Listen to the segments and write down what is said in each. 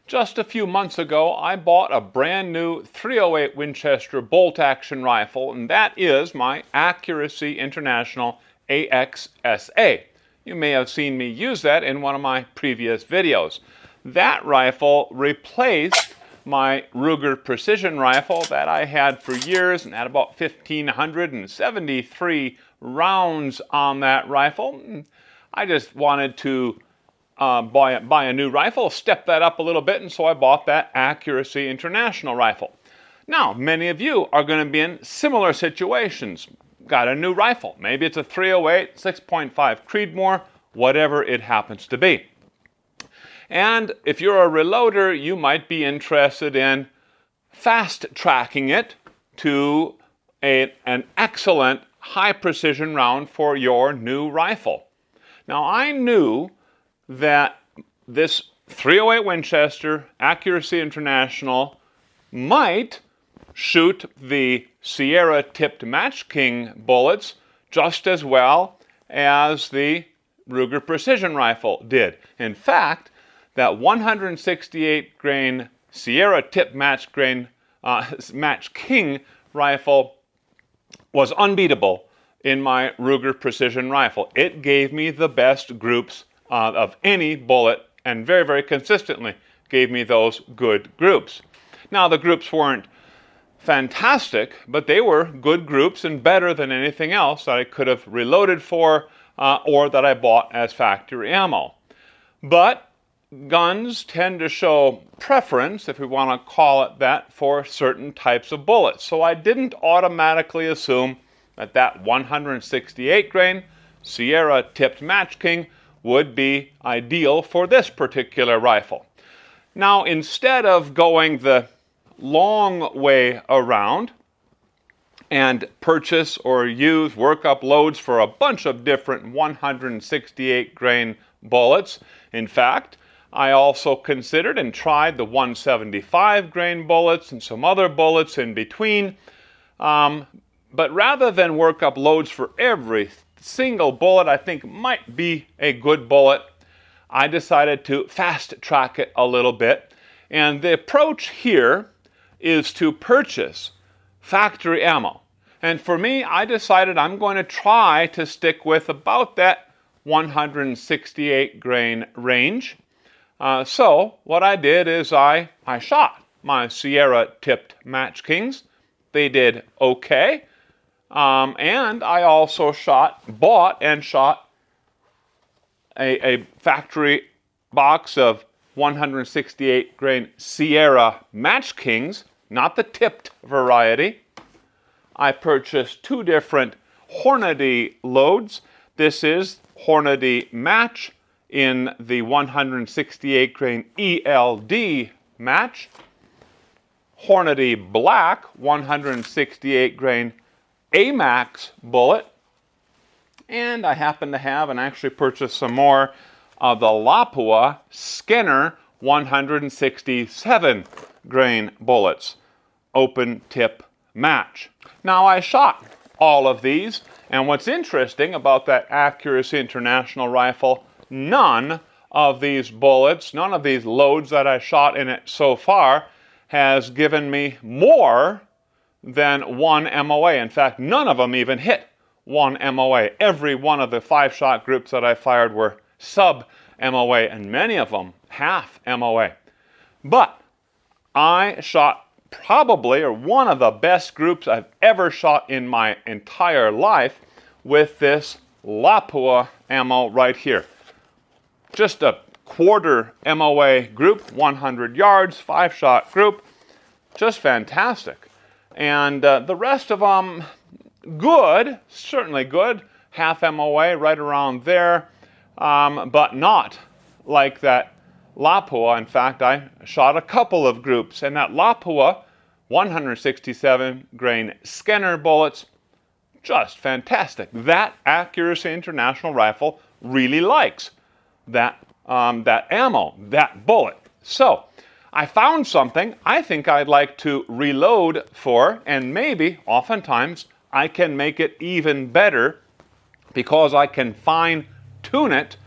Just a few months ago, I bought a brand new .308 Winchester bolt-action rifle, and that is my Accuracy International AXSA. You may have seen me use that in one of my previous videos. That rifle replaced my Ruger precision rifle that I had for years and had about 1,573 rounds on that rifle. I just wanted to buy a new rifle, step that up a little bit, and so I bought that Accuracy International rifle. Now, many of you are going to be in similar situations. Got a new rifle. Maybe it's a .308, 6.5 Creedmoor, whatever it happens to be. And if you're a reloader, you might be interested in fast-tracking it to an excellent high-precision round for your new rifle. Now, I knew that this .308 Winchester Accuracy International might shoot the Sierra tipped Match King bullets just as well as the Ruger precision rifle did. In fact, that 168 grain Sierra tipped Match King rifle was unbeatable in my Ruger precision rifle. It gave me the best groups of any bullet, and very, very consistently gave me those good groups. Now, the groups weren't fantastic, but they were good groups and better than anything else that I could have reloaded for or that I bought as factory ammo. But guns tend to show preference, if we want to call it that, for certain types of bullets. So I didn't automatically assume that that 168 grain Sierra tipped Match King would be ideal for this particular rifle. Now, instead of going the long way around and purchase or use workup loads for a bunch of different 168 grain bullets, in fact, I also considered and tried the 175 grain bullets and some other bullets in between. But rather than work up loads for every single bullet I think might be a good bullet, I decided to fast track it a little bit. And the approach here is to purchase factory ammo. And for me, I decided I'm going to try to stick with about that 168 grain range. So what I did is I shot my Sierra tipped Match Kings. They did okay. And I also bought and shot a factory box of 168 grain Sierra Match Kings, not the tipped variety. I purchased two different Hornady loads. This is Hornady Match in the 168 grain ELD match, Hornady Black 168 grain AMAX bullet, and I happen to have and actually purchased some more of the Lapua Skinner 167 grain bullets, open tip match. Now, I shot all of these, and what's interesting about that Accuracy International rifle, none of these bullets, none of these loads that I shot in it so far has given me more than 1 MOA. In fact, none of them even hit 1 MOA. Every one of the 5-shot groups that I fired were sub-MOA, and many of them half MOA. But I shot probably, or one of the best groups I've ever shot in my entire life with this Lapua ammo right here. Just a quarter MOA group, 100 yards, 5-shot group, just fantastic. And the rest of them, good, certainly good, half MOA, right around there, but not like that Lapua. In fact, I shot a couple of groups, and that Lapua 167 grain Skinner bullets, just fantastic. That Accuracy International rifle really likes that ammo, that bullet. So I found something I think I'd like to reload for, and maybe, oftentimes, I can make it even better because I can fine-tune it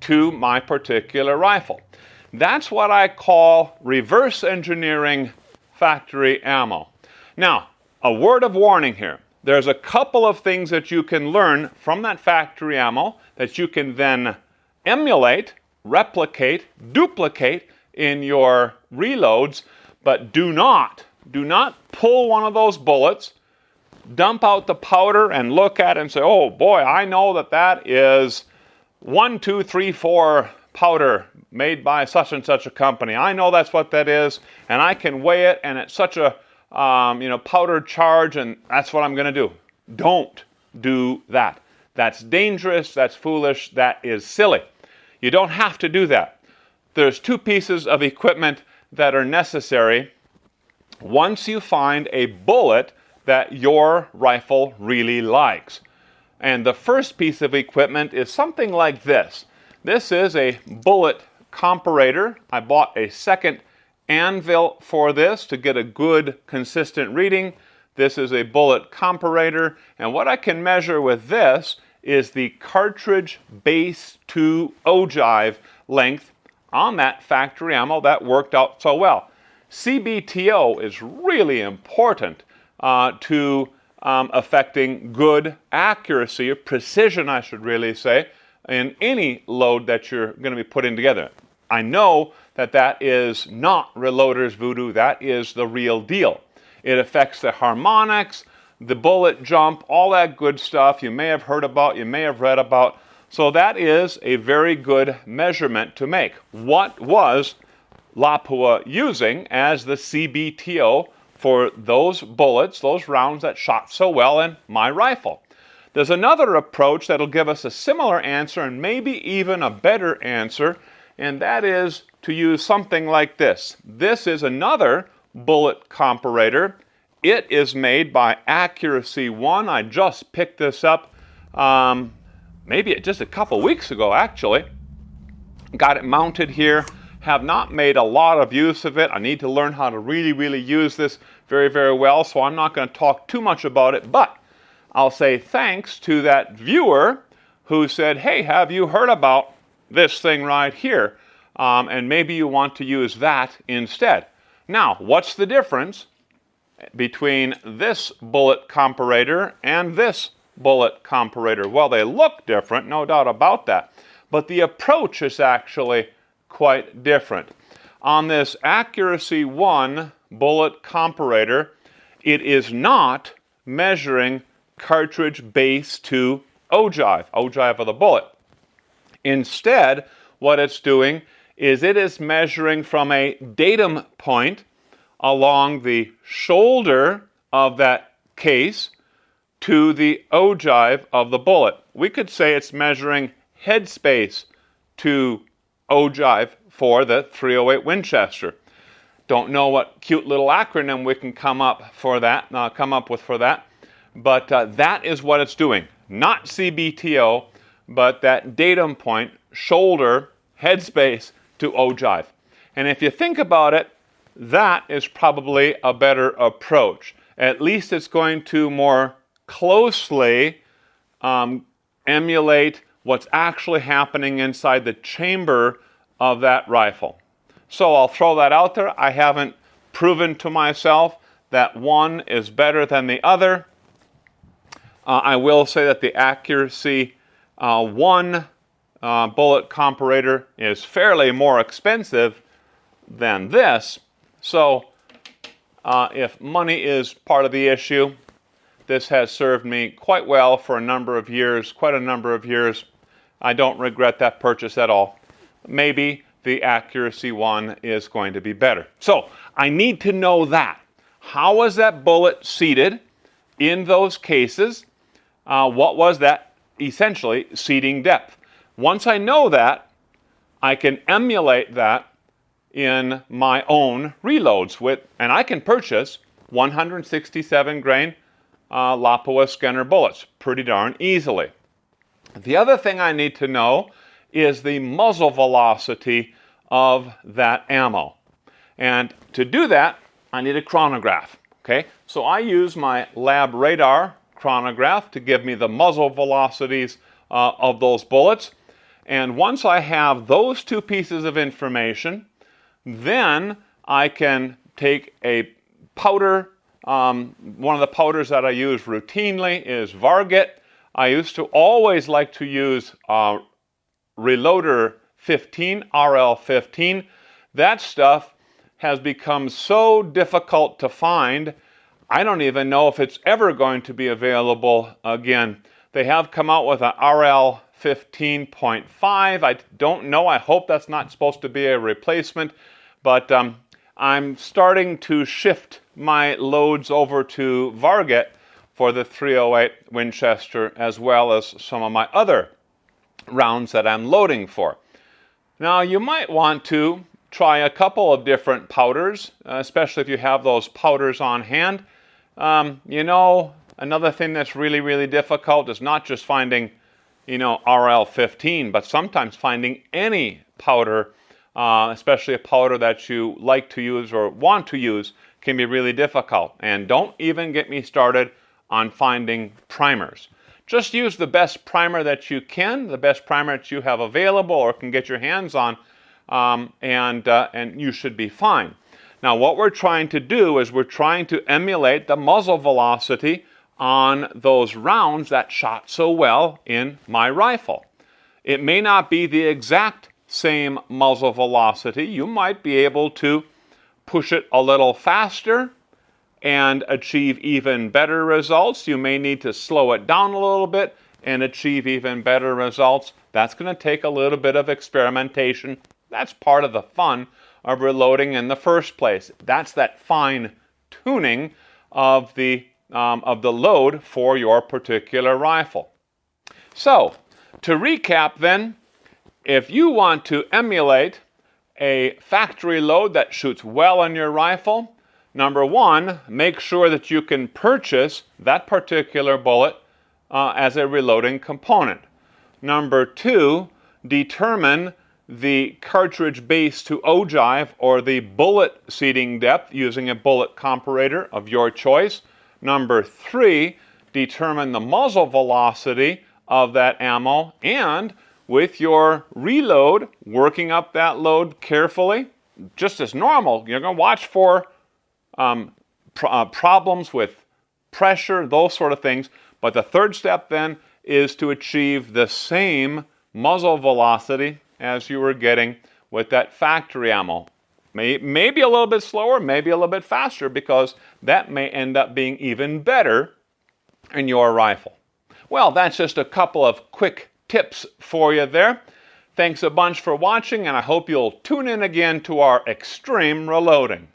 to my particular rifle. That's what I call reverse engineering factory ammo. Now, a word of warning here. There's a couple of things that you can learn from that factory ammo that you can then emulate, replicate, duplicate in your reloads, but do not pull one of those bullets, dump out the powder and look at it and say, oh boy, I know that is 1, 2, 3, 4 powder made by such and such a company. I know that's what that is, and I can weigh it, and it's such a powdered charge, and that's what I'm going to do. Don't do that. That's dangerous, that's foolish, that is silly. You don't have to do that. There's 2 pieces of equipment that are necessary once you find a bullet that your rifle really likes. And the first piece of equipment is something like this. This is a bullet comparator. I bought a second anvil for this to get a good, consistent reading. This is a bullet comparator, and what I can measure with this is the cartridge base to ogive length on that factory ammo that worked out so well. CBTO is really important to affecting good accuracy, or precision I should really say, in any load that you're going to be putting together. I know that is not reloader's voodoo, that is the real deal. It affects the harmonics, the bullet jump, all that good stuff you may have heard about, you may have read about. So that is a very good measurement to make. What was Lapua using as the CBTO for those bullets, those rounds that shot so well in my rifle? There's another approach that'll give us a similar answer and maybe even a better answer, and that is to use something like this. This is another bullet comparator. It is made by Accuracy One. I just picked this up maybe just a couple weeks ago, actually. Got it mounted here. Have not made a lot of use of it. I need to learn how to really use this very, very well, so I'm not going to talk too much about it, but I'll say thanks to that viewer who said, hey, have you heard about this thing right here? And maybe you want to use that instead. Now, what's the difference between this bullet comparator and this bullet comparator? Well, they look different, no doubt about that, but the approach is actually quite different. On this Accuracy One bullet comparator, it is not measuring cartridge base to ogive of the bullet. Instead, what it's doing is it is measuring from a datum point along the shoulder of that case to the ogive of the bullet. We could say it's measuring headspace to ogive for the .308 Winchester. Don't know what cute little acronym we can come up with for that, but that is what it's doing. Not CBTO, but that datum point, shoulder, headspace to ogive. And if you think about it, that is probably a better approach. At least it's going to more closely emulate what's actually happening inside the chamber of that rifle. So I'll throw that out there. I haven't proven to myself that one is better than the other. I will say that the Accuracy One bullet comparator is fairly more expensive than this. So if money is part of the issue, this has served me quite well for a number of years, quite a number of years. I don't regret that purchase at all. Maybe the Accuracy One is going to be better. So I need to know that. How was that bullet seated in those cases? What was that essentially seating depth? Once I know that, I can emulate that in my own reloads and I can purchase 167 grain Lapua Skinner bullets pretty darn easily. The other thing I need to know is the muzzle velocity of that ammo. And to do that, I need a chronograph. Okay, so I use my lab radar chronograph to give me the muzzle velocities of those bullets. And once I have those two pieces of information, then I can take a powder. One of the powders that I use routinely is Varget. I used to always like to use Reloader 15, RL15. That stuff has become so difficult to find, I don't even know if it's ever going to be available again. They have come out with an RL 15.5. I don't know. I hope that's not supposed to be a replacement, but I'm starting to shift my loads over to Varget for the .308 Winchester, as well as some of my other rounds that I'm loading for. Now, you might want to try a couple of different powders, especially if you have those powders on hand. You know, another thing that's really, really difficult is not just finding, RL15, but sometimes finding any powder, especially a powder that you like to use or want to use, can be really difficult. And don't even get me started on finding primers. Just use the best primer that you can, the best primer that you have available or can get your hands on, and you should be fine. Now, what we're trying to do is we're trying to emulate the muzzle velocity on those rounds that shot so well in my rifle. It may not be the exact same muzzle velocity. You might be able to push it a little faster and achieve even better results. You may need to slow it down a little bit and achieve even better results. That's going to take a little bit of experimentation. That's part of the fun of reloading in the first place. That's that fine tuning of the load for your particular rifle. So, to recap then, if you want to emulate a factory load that shoots well on your rifle, number one, make sure that you can purchase that particular bullet as a reloading component. Number two, determine the cartridge base to ogive or the bullet seating depth using a bullet comparator of your choice. Number three, determine the muzzle velocity of that ammo, and with your reload, working up that load carefully, just as normal. You're going to watch for problems with pressure, those sort of things. But the third step then is to achieve the same muzzle velocity as you were getting with that factory ammo. Maybe a little bit slower, maybe a little bit faster, because that may end up being even better in your rifle. Well, that's just a couple of quick tips for you there. Thanks a bunch for watching, and I hope you'll tune in again to our extreme reloading.